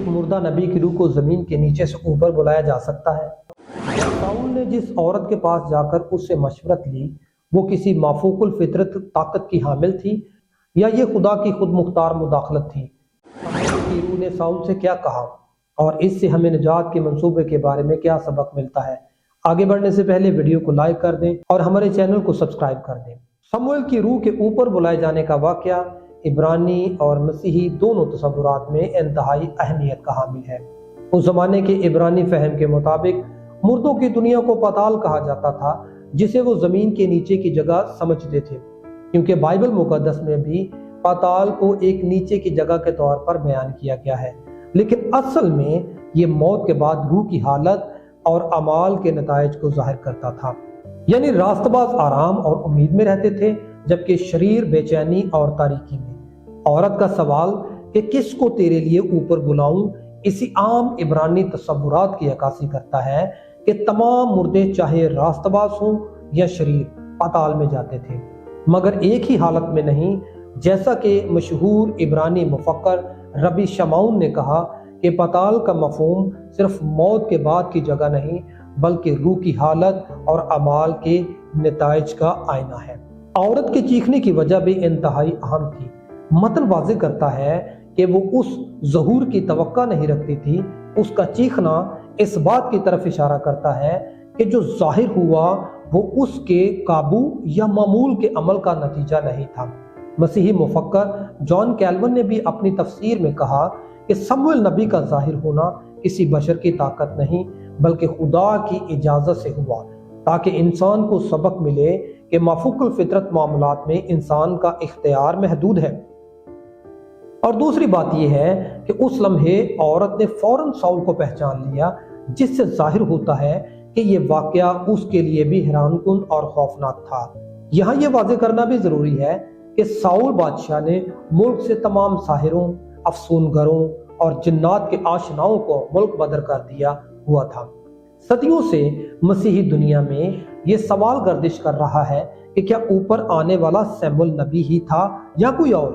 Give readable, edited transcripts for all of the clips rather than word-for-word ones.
एक मुर्दा नबी की रूह को ज़मीन के नीचे से ऊपर बुलाया जा सकता है? साउल ने जिस औरत के पास जाकर उससे मशवरत ली वो किसी माफूकुल फितरत ताकत की हामिल थी या ये खुदा की खुद मुख्तार मुदाखलत थी? की रूह ने साउल से क्या कहा और इससे हमें निजात के मंसूबे के बारे में क्या सबक मिलता है? आगे बढ़ने से पहले वीडियो को लाइक कर दें और हमारे चैनल को सब्सक्राइब कर दें। शमूएल की रूह के ऊपर बुलाए जाने का वाक़या इब्रानी और मसीही दोनों तसव्वुरात में इंतहाई अहमियत का हामिल है। उस जमाने के इब्रानी फहम के मुताबिक मुर्दों की दुनिया को पाताल कहा जाता था, जिसे वो जमीन के नीचे की जगह समझते थे, क्योंकि बाइबल मुकद्दस में भी पाताल को एक नीचे की जगह के तौर पर बयान किया गया है। लेकिन असल में ये मौत के बाद रूह की हालत और अमाल के नताइज को जाहिर करता था। यानी रास्तबाज आराम और उम्मीद में रहते थे, जबकि शरीर बेचैनी और तारीकी में। औरत का सवाल कि किसको तेरे लिए ऊपर बुलाऊं, इसी आम इब्रानी तसव्वुरात की अक्कासी करता है कि तमाम मुर्दे चाहे रास्तबाज हों या शरीर पाताल में जाते थे, मगर एक ही हालत में नहीं। जैसा कि मशहूर इब्रानी मुफक्कर रबी शमाउन ने कहा कि पाताल का मफहूम सिर्फ मौत के बाद की जगह नहीं, बल्कि रूह की हालत और अमाल के नताइज का आईना है। औरत के चीखने की वजह भी इंतहाई अहम थी। मतन वाज़ेह करता है कि वो उस ज़हूर की तवक्का नहीं रखती थी। उसका चीखना इस बात की तरफ इशारा करता है कि जो जाहिर हुआ वो उसके काबू या मामूल के अमल का नतीजा नहीं था। मसीही मुफक्कर जॉन कैल्विन ने भी अपनी तफसीर में कहा कि शमूएल नबी का जाहिर होना किसी बशर की ताकत नहीं, बल्कि खुदा की इजाज़त से हुआ, ताकि इंसान को सबक मिले कि माफूकुल फितरत मामलात में इंसान का इख्तियार महदूद है। और दूसरी बात यह है कि उस लम्हे औरत ने फौरन साउल को पहचान लिया, जिससे जाहिर होता है कि यह वाकया उसके लिए भी हैरानकुन और खौफनाक था। यहाँ यह वाज़ेह करना भी जरूरी है कि साउल बादशाह ने मुल्क से तमाम साहिरों, अफसूनगरों और जिन्नात के आशनाओं को मुल्क बदर कर दिया हुआ था। सदियों से मसीही दुनिया में यह सवाल गर्दिश कर रहा है कि क्या ऊपर आने वाला शमूएल नबी ही था या कोई और?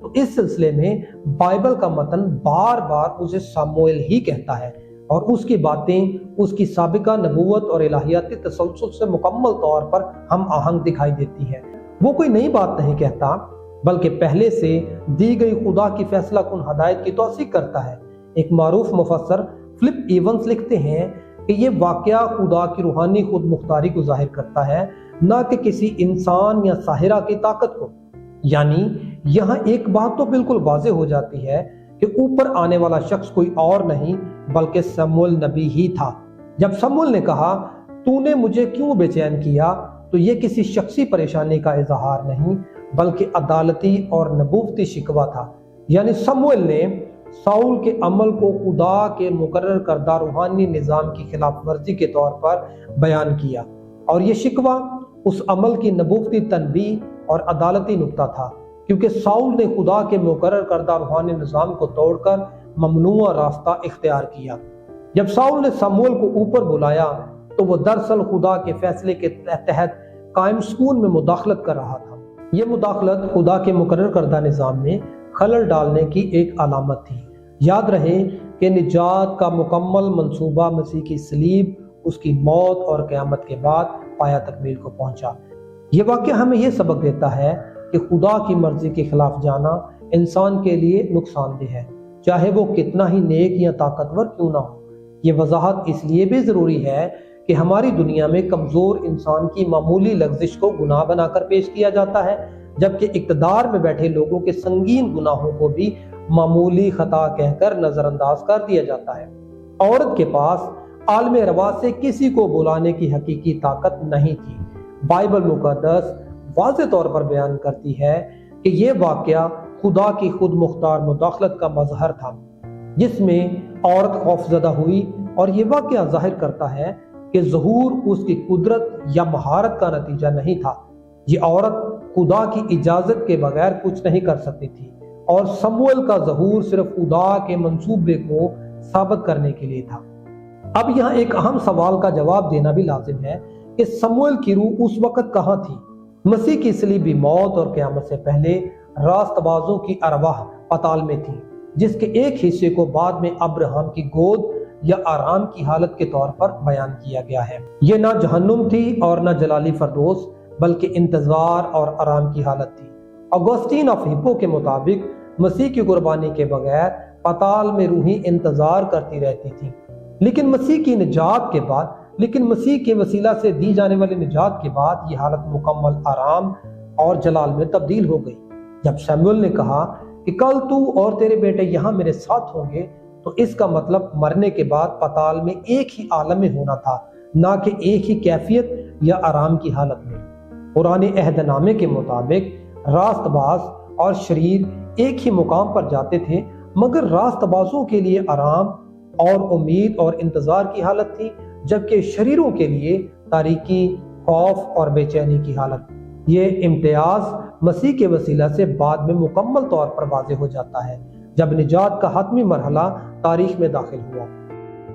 तो इस सिलसिले में बाइबल का मतन बार बार उसे शमूएल ही कहता है और उसकी बातें उसकी साबिका नबूवत और इलाहियाती तसल्सल से मुकम्मल तौर पर हम आहंग दिखाई देती है। वो कोई नई बात नहीं कहता, बल्कि पहले से दी गई खुदा की फैसला कुन हदायत की तौसीक करता है। एक मारूफ मुफस्सर फिलिप इवंस लिखते हैं कि ये वाकया खुदा की रूहानी खुद मुख्तारी को जाहिर करता है, न कि किसी इंसान या साहिरा की ताकत को। यानी यहाँ एक बात तो बिल्कुल वाज़ेह हो जाती है कि ऊपर आने वाला शख्स कोई और नहीं बल्कि शमूएल नबी ही था। जब शमूएल ने कहा तूने मुझे क्यों बेचैन किया, तो ये किसी शख्सी परेशानी का इजहार नहीं, बल्कि अदालती और नबूवती शिकवा था। यानी शमूएल ने साउल के अमल को खुदा के मुकर्रर करदा रूहानी निज़ाम की खिलाफ वर्जी के तौर पर बयान किया, और ये शिकवा उस अमल की नबूवती तनबीह और अदालती नुक्ता था, क्योंकि साउल ने खुदा के मुकर्रर करदा रूहानी निज़ाम को तोड़कर ममनूआ रास्ता इख्तियार किया। जब साउल ने शमूएल को ऊपर बुलाया तो वो दरअसल खुदा के फैसले के तहत कायम सुकून में मुदाखलत कर रहा था। ये मुदाखलत खुदा के मुकर्रर करदा निज़ाम में खलल डालने की एक अलामत थी। याद रहे कि निजात का मुकम्मल मंसूबा मसीह की सलीब, उसकी मौत और क़यामत के बाद पाया तकमील को पहुंचा। ये वाक़या हमें यह सबक देता है कि खुदा की मर्जी के खिलाफ जाना इंसान के लिए नुकसानदेह है, चाहे वो कितना ही नेक या ताकतवर क्यों ना हो। ये वजाहत इसलिए भी ज़रूरी है कि हमारी दुनिया में कमज़ोर इंसान की मामूली लग़्ज़िश को गुनाह बनाकर पेश किया जाता है, जबकि इक़्तिदार में बैठे लोगों के संगीन गुनाहों को भी मामूली खता कहकर नज़रअंदाज कर दिया जाता है। औरत के पास आलमे रवा से किसी को बुलाने की हकीकी ताकत नहीं थी। बाइबल मुकद्दस वाज़ेह तौर पर बयान करती है कि यह वाक़या खुदा की खुद मुख्तार मुदाखलत का मज़हर था, जिसमें औरत खौफज़दा हुई, और ये वाक़या ज़ाहिर करता है कि ज़हूर उसकी कुदरत या महारत का नतीजा नहीं था। ये औरत खुदा की इजाज़त के बगैर कुछ नहीं कर सकती थी, और शमूएल का ज़हूर सिर्फ खुदा के मंसूबे को साबित करने के लिए था। अब यहाँ एक अहम सवाल का जवाब देना भी लाजिम है कि शमूएल की रूह उस वक़्त कहाँ थी? मसीह की सलीबी मौत और क़यामत से पहले रास्तबाजों की अरवाह पाताल में थी, جس کے ایک حصے کو بعد میں ابراہم کی گود یا آرام کی حالت کے طور پر بیان کیا گیا ہے۔ یہ نہ جہنم تھی اور نہ جلالی فردوس، بلکہ انتظار اور آرام کی حالت تھی۔ اگوستین آف ہپو کے مطابق مسیح کی قربانی کے بغیر پتال میں روحیں انتظار کرتی رہتی تھیں، لیکن مسیح کی نجات کے بعد مسیح کے وسیلہ سے دی جانے والی نجات کے بعد یہ حالت مکمل آرام اور جلال میں تبدیل ہو گئی۔ جب سیموئل نے کہا کہ کل تو اور تیرے بیٹے یہاں میرے ساتھ ہوں گے، تو اس کا مطلب مرنے کے بعد پتال میں ایک ہی عالم میں ہونا تھا، نہ کہ ایک ہی کیفیت یا آرام کی حالت میں۔ پرانے عہد نامے کے مطابق راست باز اور شریر ایک ہی مقام پر جاتے تھے، مگر راست بازوں کے لیے آرام اور امید اور انتظار کی حالت تھی، جبکہ شریروں کے لیے تاریکی، خوف اور بے چینی کی حالت۔ یہ امتیاز مسیح کے وسیلہ سے بعد میں مکمل طور پر واضح ہو جاتا ہے، جب نجات کا حتمی مرحلہ تاریخ میں داخل ہوا۔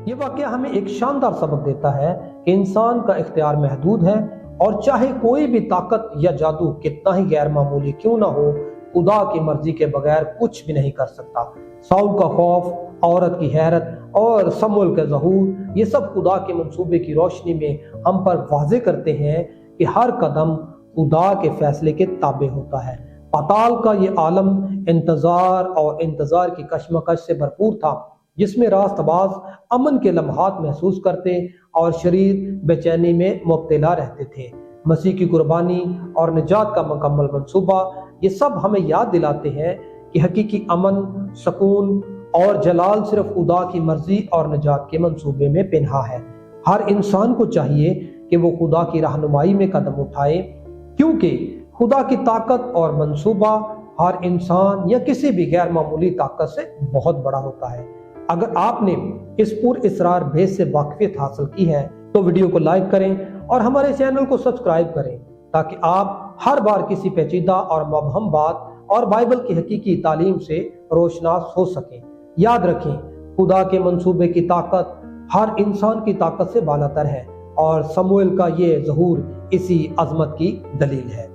یہ واقعہ ہمیں ایک شاندار سبق دیتا ہے کہ انسان کا اختیار محدود ہے، اور چاہے کوئی بھی طاقت یا جادو کتنا ہی غیر معمولی کیوں نہ ہو، خدا کی مرضی کے بغیر کچھ بھی نہیں کر سکتا۔ ساؤل کا خوف، عورت کی حیرت اور سموئیل کا ظہور، یہ سب خدا کے منصوبے کی روشنی میں ہم پر واضح کرتے ہیں کہ ہر قدم خدا کے فیصلے کے تابع ہوتا ہے۔ پتال کا یہ عالم انتظار کی کشمکش سے بھرپور تھا، جس میں راست باز امن کے لمحات محسوس کرتے اور شریر بے چینی میں مبتلا رہتے تھے۔ مسیح کی قربانی اور نجات کا مکمل منصوبہ یہ سب ہمیں یاد دلاتے ہیں کہ حقیقی امن، سکون اور جلال صرف خدا کی مرضی اور نجات کے منصوبے میں پنہا ہے۔ ہر انسان کو چاہیے کہ وہ خدا کی رہنمائی میں قدم اٹھائے، کیونکہ خدا کی طاقت اور منصوبہ ہر انسان یا کسی بھی غیر معمولی طاقت سے بہت بڑا ہوتا ہے۔ اگر آپ نے اس پر اسرار بھید سے واقفیت حاصل کی ہے تو ویڈیو کو لائک کریں اور ہمارے چینل کو سبسکرائب کریں، تاکہ آپ ہر بار کسی پیچیدہ اور مبہم بات اور بائبل کی حقیقی تعلیم سے روشناس ہو سکیں۔ یاد رکھیں، خدا کے منصوبے کی طاقت ہر انسان کی طاقت سے بالاتر ہے، اور سموئیل کا یہ ظہور اسی عظمت کی دلیل ہے۔